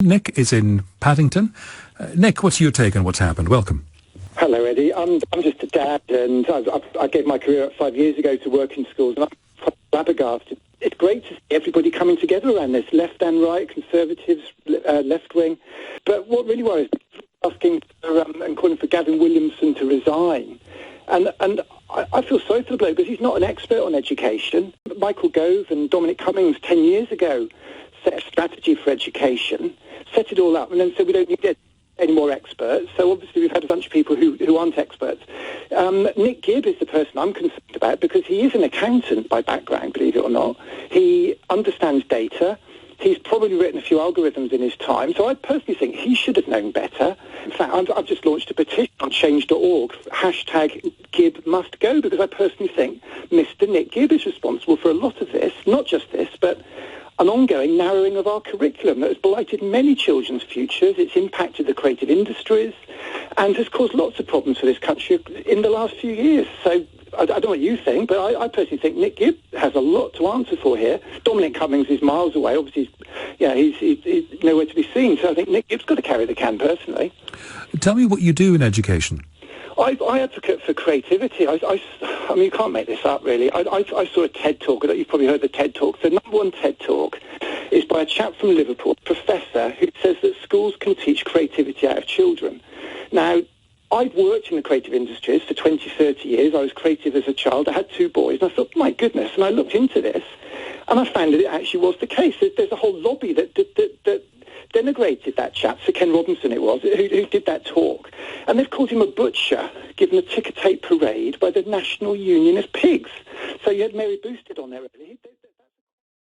Nick is in Paddington. Nick, what's your take on what's happened? Welcome. Hello, Eddie. I'm just a dad, and I gave my career up 5 years ago to work in schools, and I'm flabbergasted. It's great to see everybody coming together around this, left and right, Conservatives, left wing. But what really worries me is asking for, and calling for Gavin Williamson to resign. And I feel sorry for the bloke because he's not an expert on education. Michael Gove and Dominic Cummings 10 years ago set a strategy for education, set it all up, and then said we don't need any more experts. So obviously we've had a bunch of people who aren't experts. Nick Gibb is the person I'm concerned about because he is an accountant by background, believe it or not. He understands data. He's probably written a few algorithms in his time, so I personally think he should have known better. In fact, I've just launched a petition on change.org, #Gibb must go, because I personally think Mr. Nick Gibb is responsible for a lot of this, not just this, but an ongoing narrowing of our curriculum that has blighted many children's futures. It's impacted the creative industries and has caused lots of problems for this country in the last few years. So I don't know what you think, but I personally think Nick Gibb has a lot to answer for here. Dominic Cummings is miles away. Obviously, he's nowhere to be seen. So I think Nick Gibb's got to carry the can, personally. Tell me what you do in education. I advocate for creativity. I mean, you can't make this up, really. I saw a TED Talk. You've probably heard the TED Talk. The number one TED Talk is by a chap from Liverpool, a professor, who says that schools can teach creativity out of children. Now, I've worked in the creative industries for 20, 30 years. I was creative as a child. I had 2 boys, and I thought, my goodness, and I looked into this, and I found that it actually was the case. There's a whole lobby that denigrated that chap, Sir Ken Robinson it was, who did that talk. And they've called him a butcher, given a ticker tape parade by the National Union of Pigs. So you had Mary Boosted on there, really.